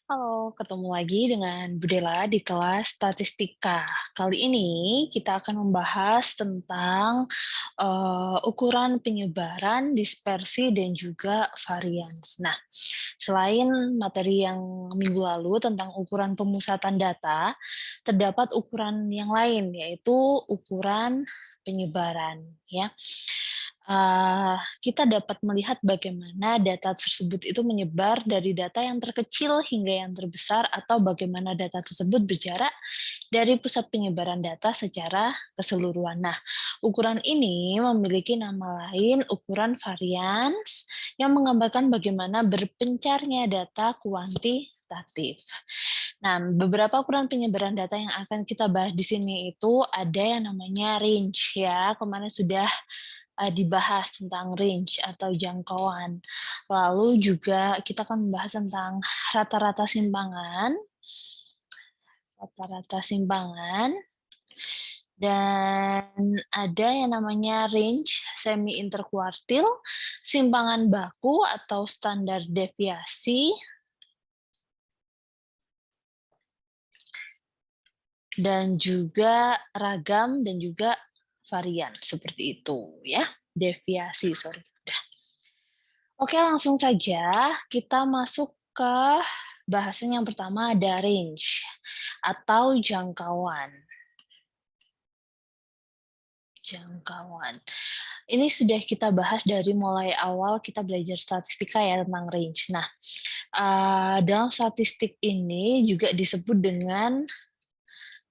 Halo, ketemu lagi dengan Budela di kelas statistika. Kali ini kita akan membahas tentang ukuran penyebaran, dispersi, dan juga varians. Nah, selain materi yang minggu lalu tentang ukuran pemusatan data, terdapat ukuran yang lain, yaitu ukuran penyebaran. Ya, kita dapat melihat bagaimana data tersebut itu menyebar dari data yang terkecil hingga yang terbesar atau bagaimana data tersebut berjarak dari pusat penyebaran data secara keseluruhan. Nah, ukuran ini memiliki nama lain ukuran varians yang menggambarkan bagaimana berpencarnya data kuantitatif. Nah, beberapa ukuran penyebaran data yang akan kita bahas di sini itu ada yang namanya range ya. Kemarin sudah dibahas tentang range atau jangkauan. Lalu juga kita akan membahas tentang rata-rata simpangan, rata-rata simpangan, dan ada yang namanya range semi interkuartil, simpangan baku atau standar deviasi, dan juga ragam dan juga varian seperti itu ya. Deviasi, sorry. Oke, langsung saja kita masuk ke bahasan yang pertama, ada range atau jangkauan. Jangkauan. Ini sudah kita bahas dari mulai awal kita belajar statistika ya tentang range. Nah, dalam statistik ini juga disebut dengan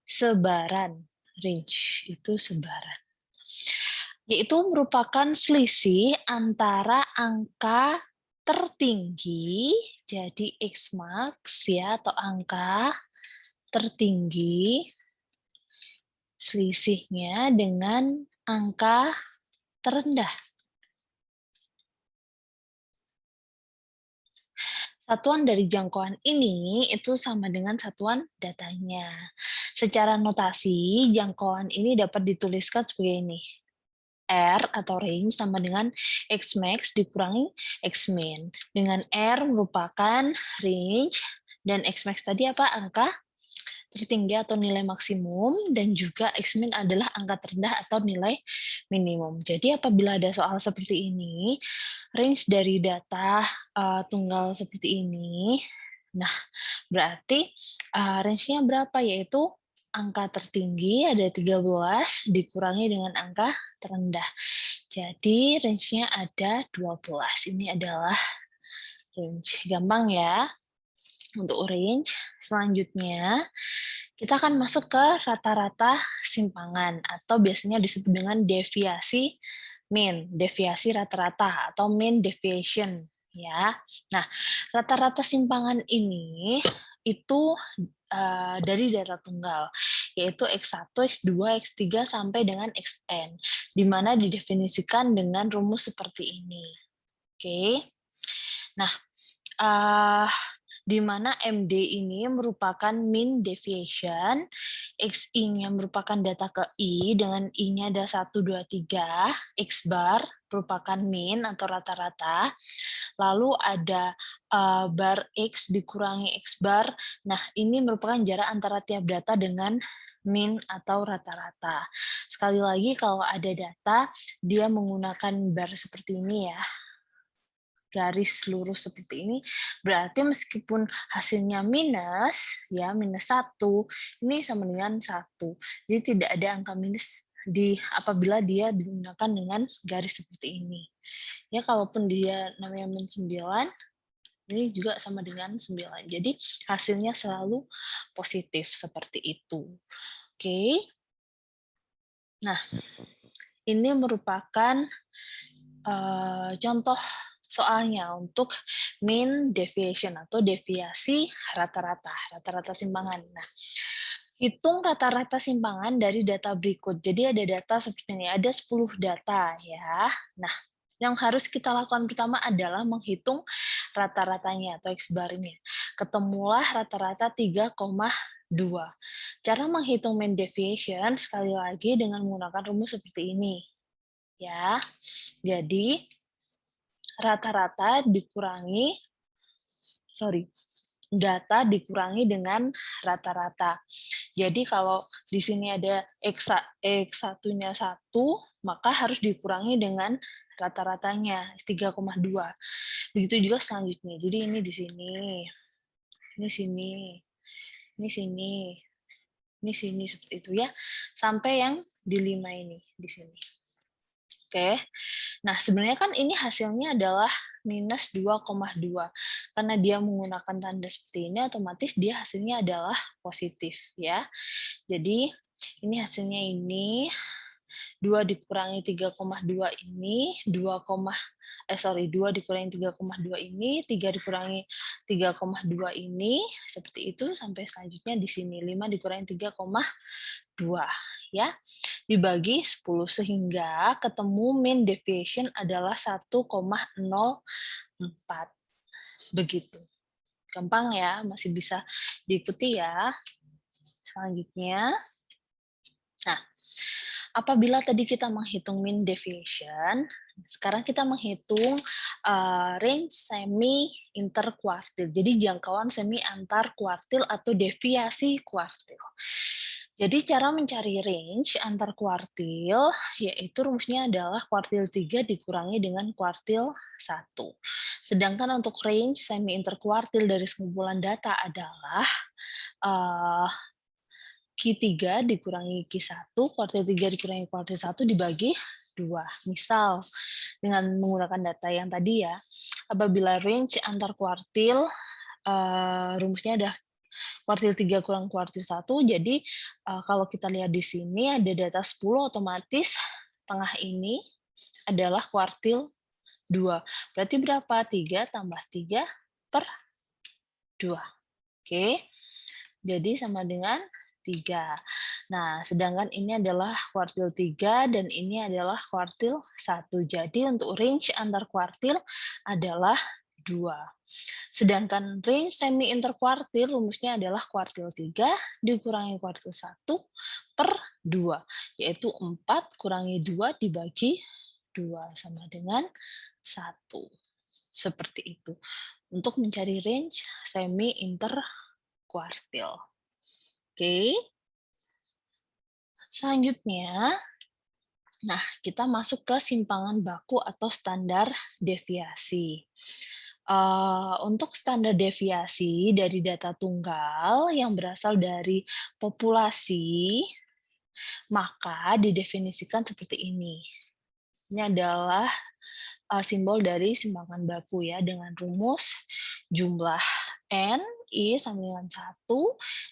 sebaran. Range itu sebaran. Yaitu merupakan selisih antara angka tertinggi, jadi X max ya, atau angka tertinggi, selisihnya dengan angka terendah. Satuan dari jangkauan ini itu sama dengan satuan datanya. Secara notasi, jangkauan ini dapat dituliskan sebagai ini. R atau range sama dengan X max dikurangi X min. Dengan R merupakan range dan X max tadi apa? Angka tertinggi atau nilai maksimum, dan juga X min adalah angka terendah atau nilai minimum. Jadi apabila ada soal seperti ini, range dari data tunggal seperti ini, nah berarti range-nya berapa? Yaitu angka tertinggi ada 13 dikurangi dengan angka terendah. Jadi range-nya ada 12. Ini adalah range. Gampang ya untuk range. Selanjutnya, kita akan masuk ke rata-rata simpangan atau biasanya disebut dengan deviasi mean, deviasi rata-rata atau mean deviation ya. Nah, rata-rata simpangan ini itu dari data tunggal, yaitu X1, X2, X3 sampai dengan Xn, di mana didefinisikan dengan rumus seperti ini. Oke. Nah, uh, di mana MD ini merupakan mean deviation, XI-nya merupakan data ke I, dengan I-nya ada 1, 2, 3, X bar merupakan mean atau rata-rata, lalu ada bar X dikurangi X bar, nah ini merupakan jarak antara tiap data dengan mean atau rata-rata. Sekali lagi kalau ada data, dia menggunakan bar seperti ini ya, garis lurus seperti ini, berarti meskipun hasilnya minus, ya minus 1, ini sama dengan 1. Jadi tidak ada angka minus apabila dia digunakan dengan garis seperti ini. Ya, kalaupun dia namanya min 9, ini juga sama dengan 9. Jadi hasilnya selalu positif seperti itu. Oke. Nah, ini merupakan contoh soalnya untuk mean deviation atau deviasi rata-rata, rata-rata simpangan. Nah, hitung rata-rata simpangan dari data berikut. Jadi ada data seperti ini, ada 10 data ya. Nah, yang harus kita lakukan pertama adalah menghitung rata-ratanya atau X-bar-nya. Ketemulah rata-rata 3,2. Cara menghitung mean deviation sekali lagi dengan menggunakan rumus seperti ini. Ya. Jadi rata-rata dikurangi data dikurangi dengan rata-rata. Jadi kalau di sini ada X1-nya 1, maka harus dikurangi dengan rata-ratanya 3,2. Begitu juga selanjutnya. Jadi ini di sini, ini sini, ini sini, ini sini, seperti itu ya. Sampai yang di 5 ini, di sini. Oke. Nah, sebenarnya kan ini hasilnya adalah minus 2,2. Karena dia menggunakan tanda seperti ini, otomatis dia hasilnya adalah positif, ya. Jadi, ini hasilnya ini, 2 dikurangi 3,2 ini, 2 dikurangi 3,2 ini, 3 dikurangi 3,2 ini, seperti itu, sampai selanjutnya di sini, 5 dikurangi 3,2, ya. Dibagi 10, sehingga ketemu mean deviation adalah 1,04. Begitu. Gampang ya, masih bisa diikuti ya. Selanjutnya, nah, apabila tadi kita menghitung mean deviation, sekarang kita menghitung range semi interkuartil. Jadi jangkauan semi antar kuartil atau deviasi kuartil. Jadi cara mencari range antar kuartil, yaitu rumusnya adalah kuartil 3 dikurangi dengan kuartil 1. Sedangkan untuk range semi interkuartil dari sekumpulan data adalah Q3 dikurangi Q1, kuartil 3 dikurangi kuartil 1 dibagi 2. Misal, dengan menggunakan data yang tadi ya, apabila range antar kuartil, rumusnya ada kuartil 3 kurang kuartil 1, jadi kalau kita lihat di sini ada data 10, otomatis tengah ini adalah kuartil 2. Berarti berapa? 3 tambah 3 per 2. Oke, jadi sama dengan 3. Nah, sedangkan ini adalah kuartil 3 dan ini adalah kuartil 1. Jadi untuk range antar kuartil adalah 2. Sedangkan range semi interkuartil rumusnya adalah kuartil 3 dikurangi kuartil 1 per 2, yaitu 4 kurangi 2 dibagi 2 sama dengan 1. Seperti itu. Untuk mencari range semi interkuartil. Oke. Selanjutnya, nah kita masuk ke simpangan baku atau standar deviasi. Untuk standar deviasi dari data tunggal yang berasal dari populasi, maka didefinisikan seperti ini. Ini adalah simbol dari simpangan baku ya, dengan rumus jumlah N I sama dengan 1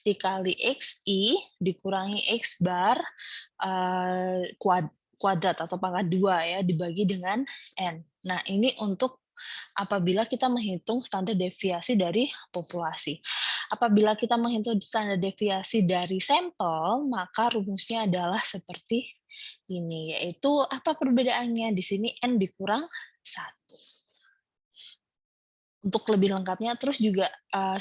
dikali XI dikurangi X bar kuadrat atau pangkat 2 ya, dibagi dengan N. Nah, ini untuk apabila kita menghitung standar deviasi dari populasi. Apabila kita menghitung standar deviasi dari sampel, maka rumusnya adalah seperti ini, yaitu apa perbedaannya? Di sini N dikurang 1. Untuk lebih lengkapnya, terus juga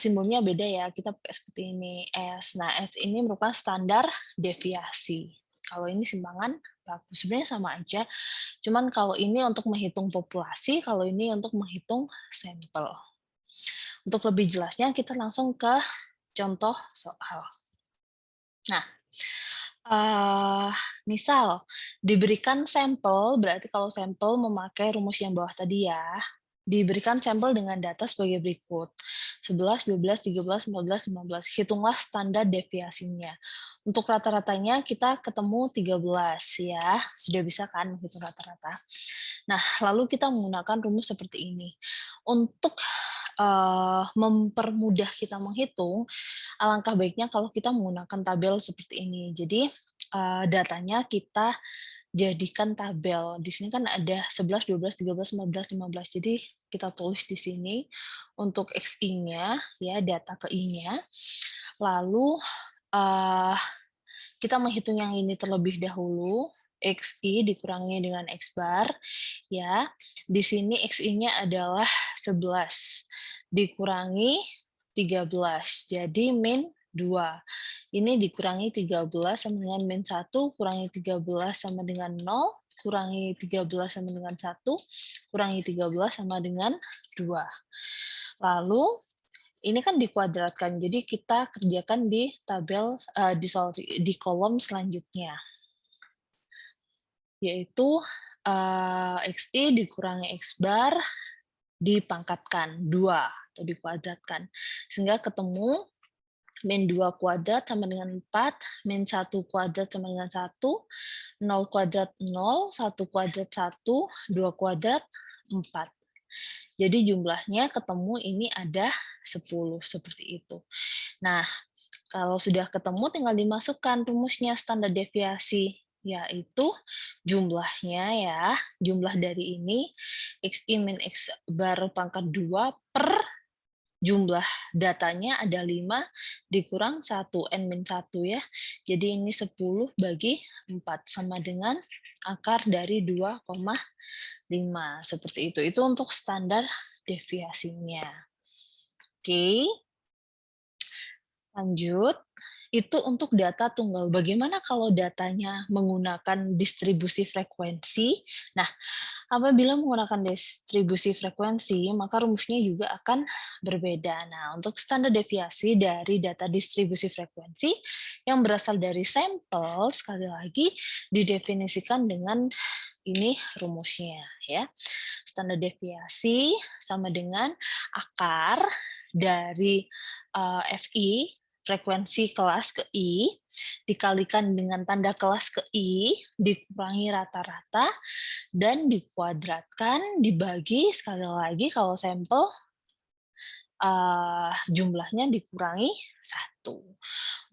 simbolnya beda ya, kita pakai seperti ini, S. Nah, S ini merupakan standar deviasi. Kalau ini simpangan baku, sebenarnya sama aja, cuman kalau ini untuk menghitung populasi, kalau ini untuk menghitung sampel. Untuk lebih jelasnya, kita langsung ke contoh soal. Nah, misal diberikan sampel, berarti kalau sampel memakai rumus yang bawah tadi ya, diberikan sampel dengan data sebagai berikut. 11, 12, 13, 14, 15. Hitunglah standar deviasinya. Untuk rata-ratanya kita ketemu 13 ya. Sudah bisa kan menghitung rata-rata. Nah, lalu kita menggunakan rumus seperti ini. Untuk mempermudah kita menghitung, alangkah baiknya kalau kita menggunakan tabel seperti ini. Jadi datanya kita jadikan tabel. Di sini kan ada 11, 12, 13, 14, 15. Jadi kita tulis di sini untuk XI-nya, ya data ke I-nya. Lalu kita menghitung yang ini terlebih dahulu. XI dikurangi dengan X bar, ya. Di sini XI-nya adalah 11 dikurangi 13. Jadi min 2. Ini dikurangi 13 sama dengan min 1, kurangi 13 sama dengan 0, kurangi 13 sama dengan 1, kurangi 13 sama dengan 2. Lalu ini kan dikuadratkan, jadi kita kerjakan di tabel, di kolom selanjutnya, yaitu, XI dikurangi X bar dipangkatkan 2 atau dikuadratkan, sehingga ketemu min 2 kuadrat sama dengan 4, min 1 kuadrat sama dengan 1, 0 kuadrat 0, 1 kuadrat 1, 2 kuadrat 4. Jadi jumlahnya ketemu ini ada 10, seperti itu. Nah, kalau sudah ketemu tinggal dimasukkan rumusnya standar deviasi, yaitu jumlahnya ya, jumlah dari ini XI min X bar pangkat 2 per jumlah datanya ada 5 dikurang 1, N min 1 ya. Jadi ini 10 bagi 4 sama dengan akar dari 2,5. Seperti itu. Itu untuk standar deviasinya. Oke. Lanjut. Itu untuk data tunggal. Bagaimana kalau datanya menggunakan distribusi frekuensi? Nah, apabila menggunakan distribusi frekuensi, maka rumusnya juga akan berbeda. Nah, untuk standar deviasi dari data distribusi frekuensi yang berasal dari sampel, sekali lagi didefinisikan dengan ini rumusnya ya. Standar deviasi sama dengan akar dari FI, frekuensi kelas ke I, dikalikan dengan tanda kelas ke I, dikurangi rata-rata, dan dikuadratkan, dibagi, sekali lagi kalau sampel, jumlahnya dikurangi 1.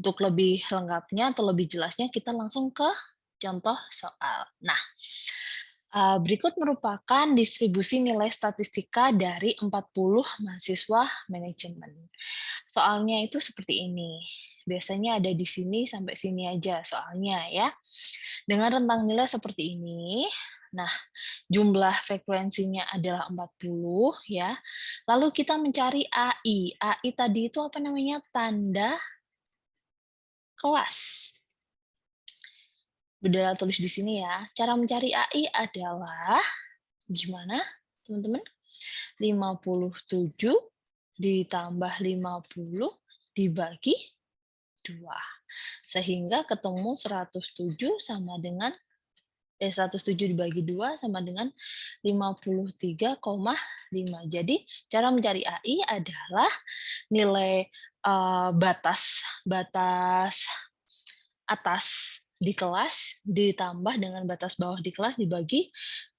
Untuk lebih lengkapnya atau lebih jelasnya, kita langsung ke contoh soal. Nah, berikut merupakan distribusi nilai statistika dari 40 mahasiswa manajemen. Soalnya itu seperti ini. Biasanya ada di sini sampai sini aja soalnya ya. Dengan rentang nilai seperti ini, nah jumlah frekuensinya adalah 40 ya. Lalu kita mencari AI. AI tadi itu apa namanya? Tanda kelas. Udah tulis di sini ya. Cara mencari AI adalah gimana, teman-teman? 57 ditambah 50 dibagi 2. Sehingga ketemu 107 sama dengan 107 dibagi 2 sama dengan 53,5. Jadi cara mencari AI adalah nilai batas atas di kelas ditambah dengan batas bawah di kelas dibagi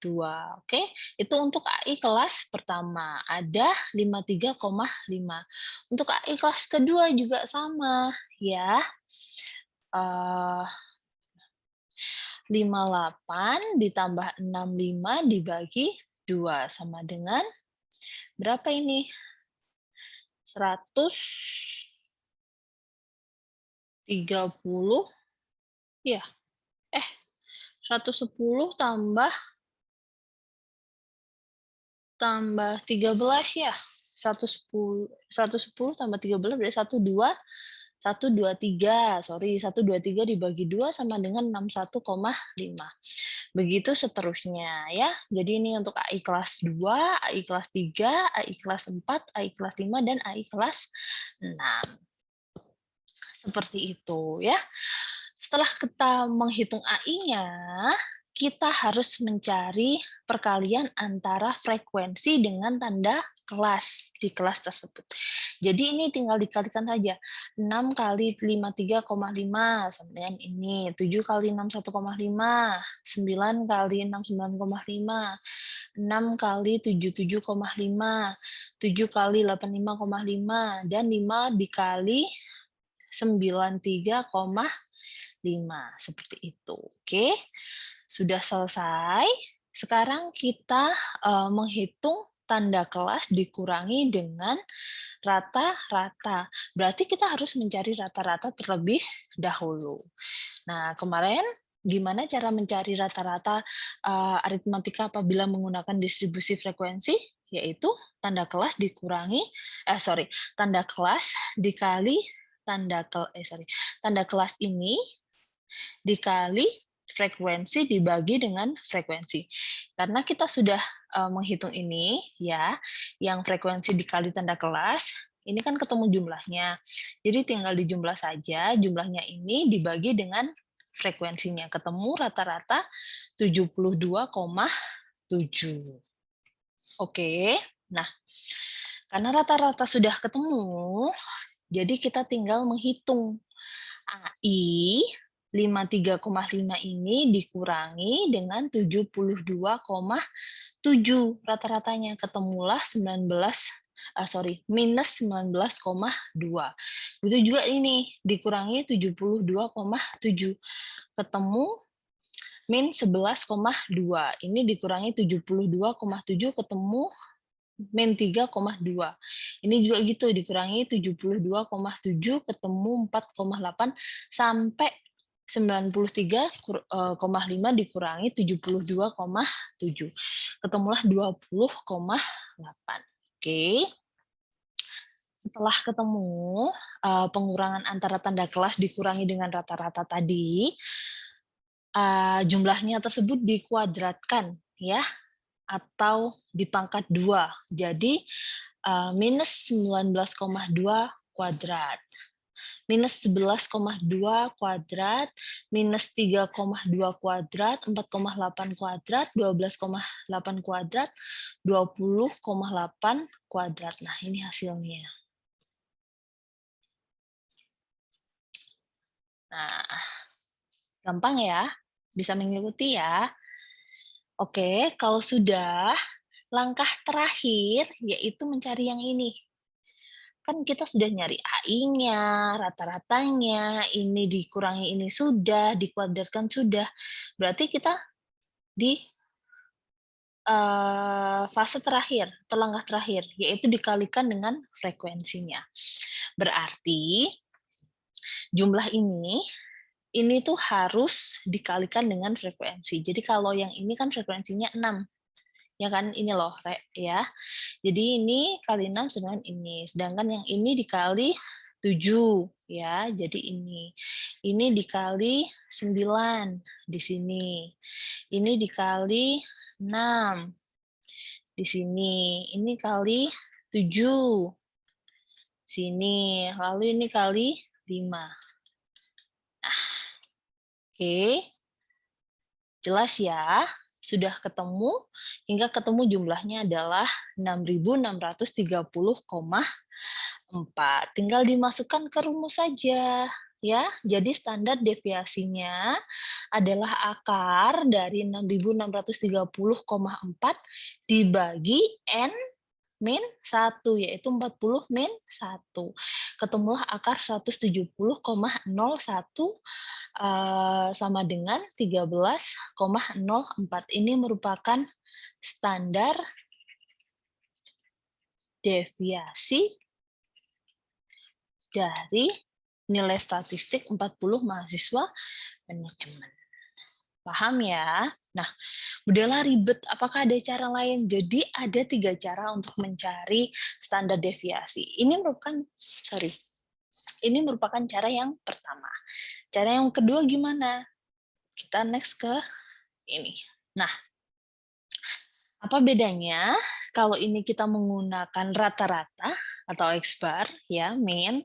2. Oke, itu untuk AI kelas pertama ada 53,5. Untuk AI kelas kedua juga sama ya. 58 ditambah 65 dibagi 2 sama dengan berapa ini? 130 ya. 110 tambah 13 ya. 110 tambah 13 berarti 123. Sorry, 123 dibagi 2 sama dengan 61,5. Begitu seterusnya ya. Jadi ini untuk AI kelas 2, AI kelas 3, AI kelas 4, AI kelas 5 dan AI kelas 6. Seperti itu ya. Setelah kita menghitung AI-nya, kita harus mencari perkalian antara frekuensi dengan tanda kelas di kelas tersebut. Jadi ini tinggal dikalikan saja. 6 kali 53,5 sama dengan ini. 7 kali 6 1,5. 9 kali 6 9,5. 6 kali 7 7,5. 7 kali 85,5. Dan 5 dikali 93,5. Seperti itu. Oke. Sudah selesai. Sekarang kita menghitung tanda kelas dikurangi dengan rata-rata. Berarti kita harus mencari rata-rata terlebih dahulu. Nah, kemarin gimana cara mencari rata-rata aritmatika apabila menggunakan distribusi frekuensi? Yaitu tanda kelas dikurangi, tanda kelas dikali tanda kelas ini dikali frekuensi dibagi dengan frekuensi. Karena kita sudah menghitung ini ya, yang frekuensi dikali tanda kelas, Ini kan ketemu jumlahnya. Jadi tinggal dijumlah saja, jumlahnya ini dibagi dengan frekuensinya. Ketemu rata-rata 72,7. Oke. Nah, karena rata-rata sudah ketemu, jadi kita tinggal menghitung AI 53,5 ini dikurangi dengan 72,7 rata-ratanya, ketemulah minus 19,2. Begitu juga ini dikurangi 72,7, ketemu min 11,2. Ini dikurangi 72,7, ketemu min 3,2. Ini juga gitu, dikurangi 72,7, ketemu 4,8, sampai 93,5 dikurangi 72,7. Ketemulah 20,8. Oke. Setelah ketemu pengurangan antara tanda kelas dikurangi dengan rata-rata tadi, jumlahnya tersebut dikuadratkan ya, atau dipangkat 2. Jadi minus 19,2 kuadrat, minus 11,2 kuadrat, minus 3,2 kuadrat, 4,8 kuadrat, 12,8 kuadrat, 20,8 kuadrat. Nah, ini hasilnya. Nah, gampang ya, bisa mengikuti ya. Oke, kalau sudah, langkah terakhir yaitu mencari yang ini. Kan kita sudah nyari AI-nya, rata-ratanya, ini dikurangi ini sudah, dikuadratkan sudah. Berarti kita di fase terakhir, atau langkah terakhir, yaitu dikalikan dengan frekuensinya. Berarti jumlah ini tuh harus dikalikan dengan frekuensi. Jadi kalau yang ini kan frekuensinya 6. Ya kan, ini loh, ya. Jadi ini kali 6 dengan ini. Sedangkan yang ini dikali 7, ya. Jadi ini. Ini dikali 9 di sini. Ini dikali 6 di sini. Ini kali 7 sini. Lalu ini kali 5. Nah, oke. Jelas ya? Sudah ketemu, hingga ketemu jumlahnya adalah 6.630,4. Tinggal dimasukkan ke rumus saja. Ya, jadi standar deviasinya adalah akar dari 6.630,4 dibagi N min 1, yaitu 40 min 1. Ketemulah akar 170,01 sama dengan 13,04. Ini merupakan standar deviasi dari nilai statistik 40 mahasiswa manajemen. Paham ya? Nah, udahlah ribet, apakah ada cara lain? Jadi ada 3 cara untuk mencari standar deviasi. Ini merupakan cara yang pertama. Cara yang kedua gimana? Kita next ke ini. Nah, apa bedanya kalau ini kita menggunakan rata-rata atau X-bar, ya, min.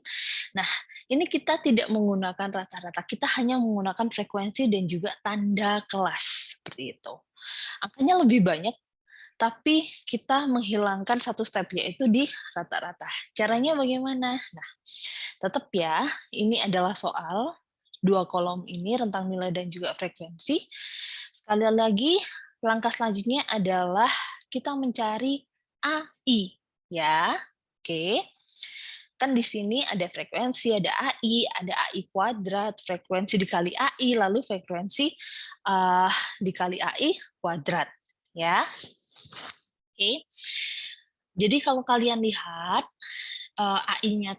Nah, ini kita tidak menggunakan rata-rata, kita hanya menggunakan frekuensi dan juga tanda kelas, seperti itu. Angkanya lebih banyak, tapi kita menghilangkan satu step, yaitu di rata-rata. Caranya bagaimana? Nah, tetap ya, ini adalah soal 2 kolom ini, rentang nilai dan juga frekuensi. Sekali lagi, langkah selanjutnya adalah kita mencari AI, ya. Oke. Kan di sini ada frekuensi, ada AI kuadrat, frekuensi dikali AI, lalu frekuensi dikali AI kuadrat, ya. Oke. Jadi kalau kalian lihat AI-nya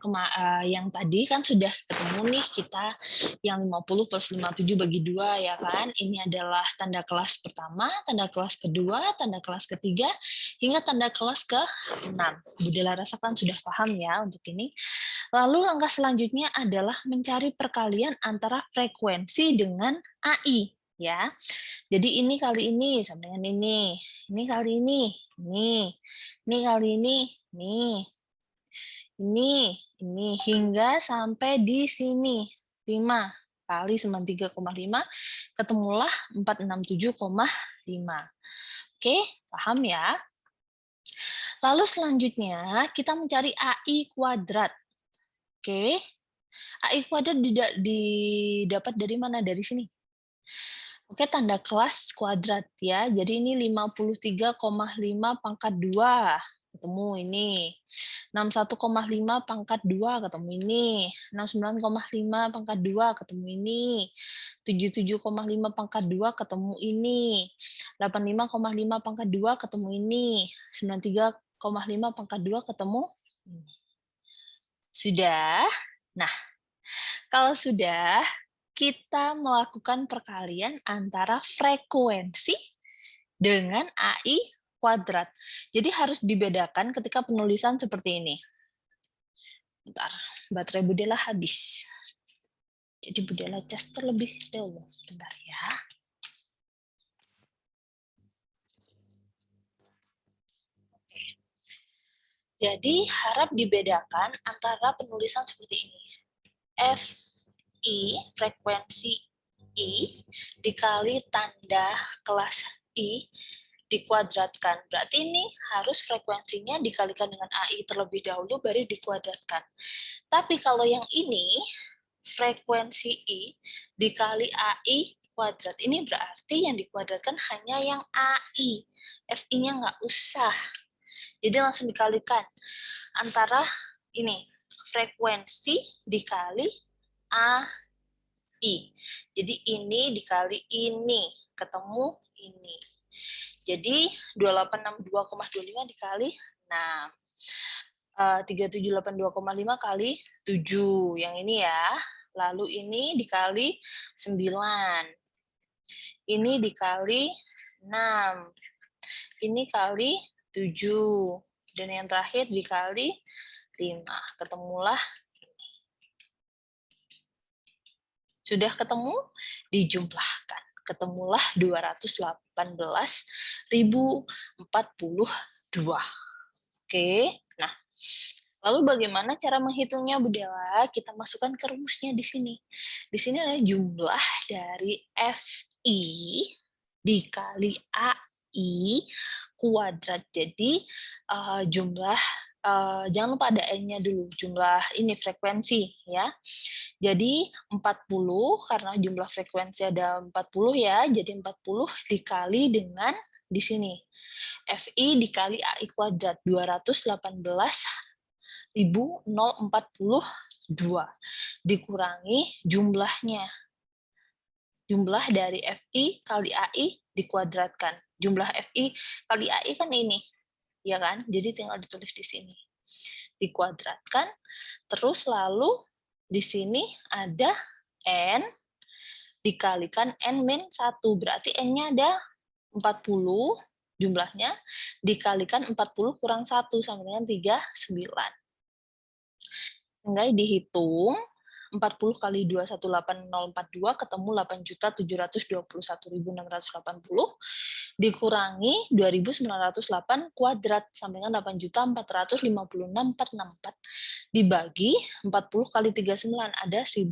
yang tadi kan sudah ketemu nih kita yang 50 plus 57 bagi 2 ya kan. Ini adalah tanda kelas pertama, tanda kelas kedua, tanda kelas ketiga, hingga tanda kelas ke-6. Budi Laras kan sudah paham ya untuk ini. Lalu langkah selanjutnya adalah mencari perkalian antara frekuensi dengan AI ya. Jadi ini kali ini sama dengan ini kali ini kali ini, nih. ini hingga sampai di sini 5 kali 93,5 ketemulah 467,5. Oke, paham ya? Lalu selanjutnya kita mencari AI kuadrat. Oke, AI kuadrat didapat dari mana? Dari sini. Oke, tanda kelas kuadrat ya. Jadi ini 53,5 pangkat 2. Ketemu ini. 61,5 pangkat 2 ketemu ini. 69,5 pangkat 2 ketemu ini. 77,5 pangkat 2 ketemu ini. 85,5 pangkat 2 ketemu ini. 93,5 pangkat 2 ketemu ini. Sudah? Nah, kalau sudah, kita melakukan perkalian antara frekuensi dengan AI kuadrat. Jadi harus dibedakan ketika penulisan seperti ini. Bentar, baterai Budela habis. Jadi Budela cas terlebih dahulu. Bentar ya. Oke. Jadi harap dibedakan antara penulisan seperti ini. FI, frekuensi I, dikali tanda kelas I, dikuadratkan. Berarti ini harus frekuensinya dikalikan dengan AI terlebih dahulu, baru dikuadratkan. Tapi kalau yang ini, frekuensi I dikali AI kuadrat. Ini berarti yang dikuadratkan hanya yang AI. FI-nya nggak usah. Jadi langsung dikalikan. Antara ini, frekuensi dikali AI. Jadi ini dikali ini, ketemu ini. Jadi 2862,25 dikali 6. 3782,5 kali 7. Yang ini ya. Lalu ini dikali 9. Ini dikali 6. Ini kali 7. Dan yang terakhir dikali 5. Ketemulah. Sudah ketemu? Dijumlahkan. Ketemulah 218.042. Oke, nah lalu bagaimana cara menghitungnya, Budela? Kita masukkan ke rumusnya di sini. Di sini adalah jumlah dari FI dikali AI kuadrat. Jadi jumlah jangan lupa ada N-nya dulu, jumlah ini frekuensi ya. Jadi 40 karena jumlah frekuensi ada 40 ya, jadi 40 dikali dengan di sini. FI dikali AI kuadrat 218.042 dikurangi jumlahnya. Jumlah dari FI kali AI dikuadratkan. Jumlah FI kali AI kan ini, ya kan? Jadi tinggal ditulis di sini. Dikuadratkan, terus lalu di sini ada N dikalikan N-1, berarti N-nya ada 40 jumlahnya, dikalikan 40 kurang 1 sama dengan 39. Sehingga dihitung 40 kali 218.042 ketemu 8.721.680 dikurangi 2.908 kuadrat sama dengan 8.456.464 dibagi 40 kali 39 ada 1.560.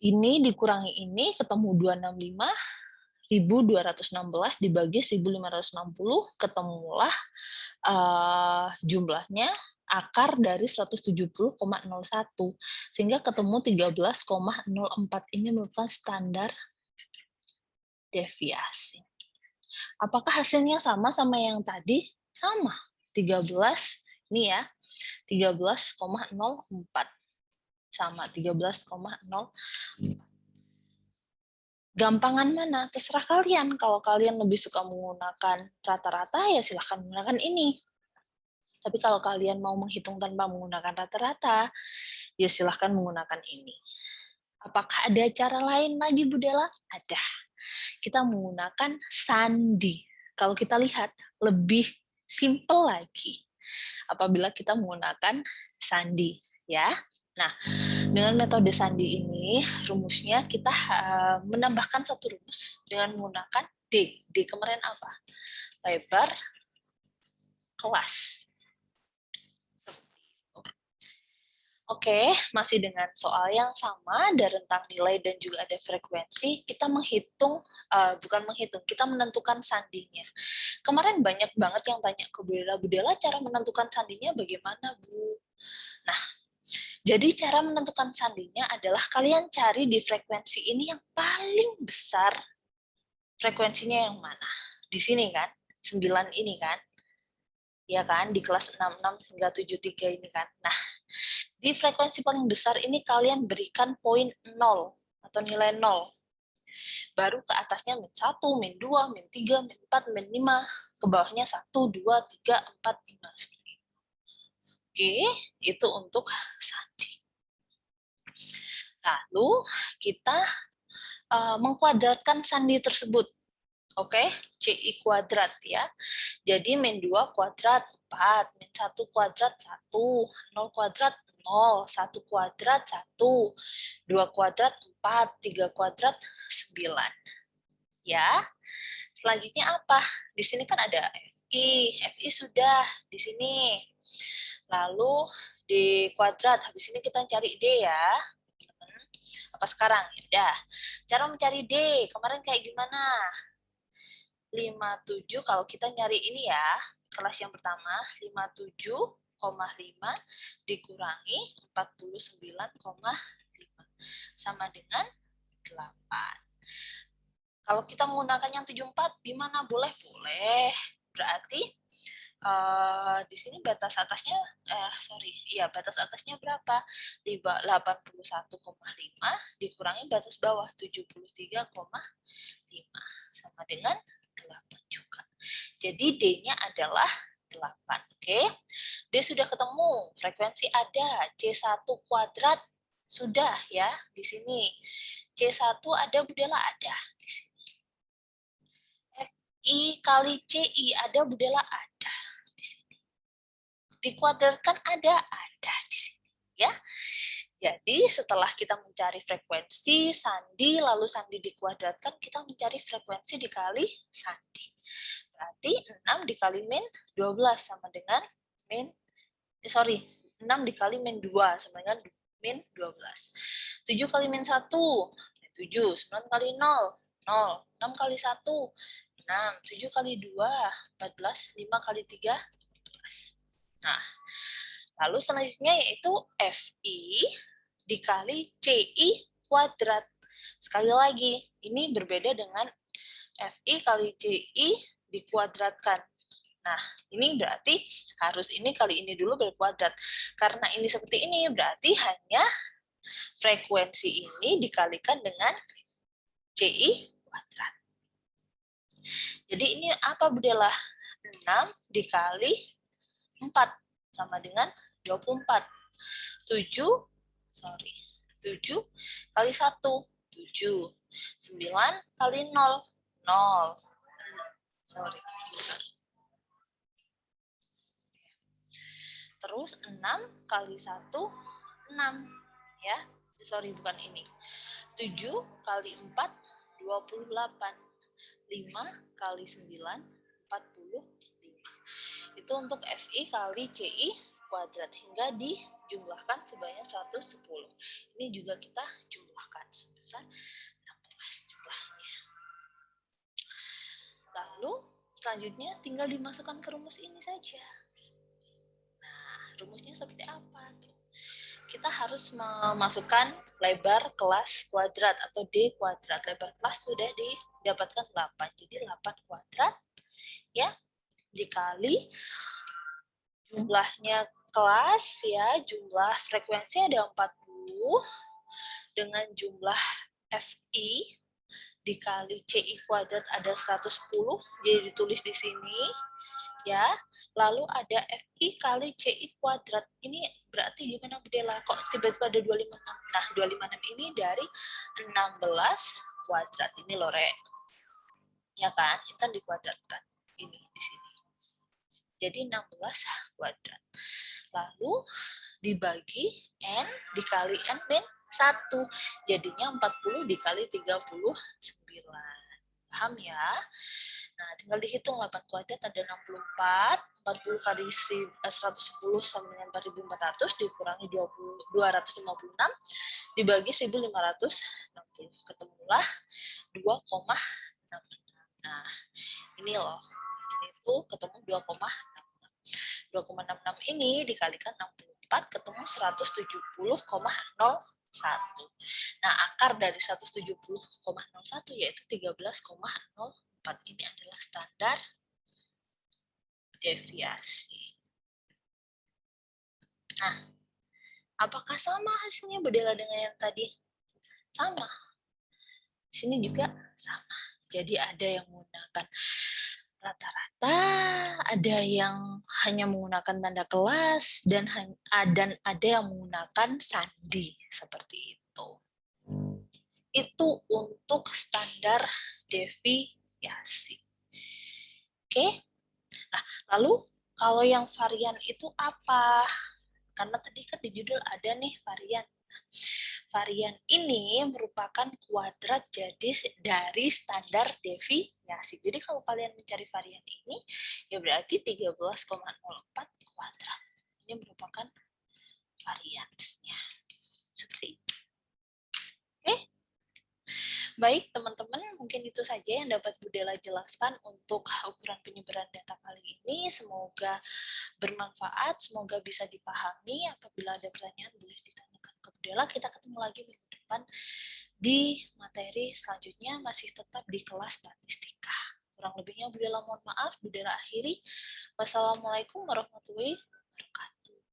Ini dikurangi ini ketemu 265, 1.216 dibagi 1.560 ketemulah jumlahnya akar dari 170,01 sehingga ketemu 13,04. Ini merupakan standar deviasi. Apakah hasilnya sama yang tadi? Sama. 13 ini ya. 13,04 sama 13,04. Gampangan mana? Terserah kalian. Kalau kalian lebih suka menggunakan rata-rata ya silahkan menggunakan ini. Tapi kalau kalian mau menghitung tanpa menggunakan rata-rata, ya silahkan menggunakan ini. Apakah ada cara lain lagi, Budela? Ada. Kita menggunakan sandi. Kalau kita lihat, lebih simple lagi apabila kita menggunakan sandi. Ya. Nah, dengan metode sandi ini, rumusnya kita menambahkan satu rumus dengan menggunakan D. D kemarin apa? Lebar kelas. Oke, masih dengan soal yang sama, ada rentang nilai dan juga ada frekuensi. Kita menghitung, bukan menghitung, kita menentukan sandinya. Kemarin banyak banget yang tanya ke Bu Dela, cara menentukan sandinya bagaimana, Bu? Nah, jadi cara menentukan sandinya adalah kalian cari di frekuensi ini yang paling besar. Frekuensinya yang mana? Di sini kan, 9 ini kan? Ya kan, di kelas 66 hingga 73 ini kan. Nah, di frekuensi paling besar ini kalian berikan poin 0 atau nilai 0. Baru ke atasnya min 1, min 2, min 3, min 4, min 5. Ke bawahnya 1, 2, 3, 4, 5. Oke, itu untuk sandi. Lalu kita mengkuadratkan sandi tersebut. Oke, CI kuadrat ya. Jadi min 2 kuadrat 4, min 1 kuadrat 1, 0 kuadrat 0, 1 kuadrat 1, 2 kuadrat 4, 3 kuadrat 9. Ya. Selanjutnya apa? Di sini kan ada FI. FI sudah di sini. Lalu D kuadrat. Habis ini kita cari D ya. Apa sekarang? Ya udah. Cara mencari D kemarin kayak gimana? 57 kalau kita nyari ini ya, kelas yang pertama 57,5 dikurangi 49,5 sama dengan 8. Kalau kita menggunakan yang 74 gimana? Boleh? Boleh. Berarti di sini batas atasnya batas atasnya berapa? 81,5 dikurangi batas bawah 73,5 sama dengan 8 juga. Jadi D-nya adalah 8. Oke. D sudah ketemu, frekuensi ada, C1 kuadrat sudah ya di sini. C1 ada, Bu Dela ada di sini. FI kali CI ada, Bu Dela ada di sini. Dikuadratkan ada di sini ya. Jadi setelah kita mencari frekuensi, sandi, lalu sandi dikuadratkan, kita mencari frekuensi dikali sandi. Berarti 6 dikali min 12 sama dengan 6 dikali min 2 sama dengan min 12. 7 kali min 1, 7. 9 kali 0, 0. 6 kali 1, 6. 7 kali 2, 14. 5 kali 3, 14. Nah, lalu selanjutnya yaitu FI dikali CI kuadrat. Sekali lagi, ini berbeda dengan FI kali CI dikuadratkan. Nah, ini berarti harus ini kali ini dulu berkuadrat. Karena ini seperti ini, berarti hanya frekuensi ini dikalikan dengan CI kuadrat. Jadi ini apa, Bu Dela? 6 dikali 4 sama dengan 24. 7 kali 1, 7. 9 kali 0, 0. Terus 6 kali 1, 6. Ya, bukan ini. 7 kali 4, 28. 5 kali 9, 45. Itu untuk FI kali CI kuadrat hingga dijumlahkan sebanyak 110. Ini juga kita jumlahkan sebesar 16 jumlahnya. Lalu selanjutnya tinggal dimasukkan ke rumus ini saja. Nah, rumusnya seperti apa tuh? Kita harus memasukkan lebar kelas kuadrat atau D kuadrat. Lebar kelas sudah didapatkan 8. Jadi 8 kuadrat ya dikali jumlahnya kelas ya, jumlah frekuensi ada 40 dengan jumlah FI dikali CI kuadrat ada 110, jadi ditulis di sini ya. Lalu ada FI kali CI kuadrat. Ini berarti gimana, Bu Dela? Kok tiba-tiba ada 256? Nah, 256 ini dari 16 kuadrat. Ini loh, Re. Ya kan? Ini kan dikuadratkan. Ini di sini. Jadi 16 kuadrat. Lalu dibagi N dikali N min 1. Jadinya 40 dikali 39. Paham ya? Nah, tinggal dihitung 8 kuadrat ada 64, 40 kali 110 sama dengan 4.400 dikurangi 256 dibagi 1.560. Ketemulah 2,66. Nah, ini loh. Ini tuh ketemu 2,66. 2,66 ini dikalikan 64 ketemu 170,01. Nah, akar dari 170,01 yaitu 13,04. Ini adalah standar deviasi. Nah, apakah sama hasilnya Budela dengan yang tadi? Sama. Di sini juga sama. Jadi ada yang menggunakan rata-rata, ada yang hanya menggunakan tanda kelas, dan ada yang menggunakan sandi seperti itu. Itu untuk standar deviasi. Oke? Nah, lalu kalau yang varian itu apa? Karena tadi kan di judul ada nih varian. Varian ini merupakan kuadrat jadi dari standar deviasi. Jadi kalau kalian mencari varian ini, ya berarti 13,04 kuadrat. Ini merupakan variansnya. Seperti itu. Oke? Baik, teman-teman, mungkin itu saja yang dapat Budela jelaskan untuk ukuran penyebaran data kali ini. Semoga bermanfaat, semoga bisa dipahami. Apabila ada pertanyaan, boleh ditanyakan ke Budela. Kita ketemu lagi minggu depan di materi selanjutnya, masih tetap di kelas statistika. Kurang lebihnya Budela mohon maaf, Budela akhiri. Wassalamualaikum warahmatullahi wabarakatuh.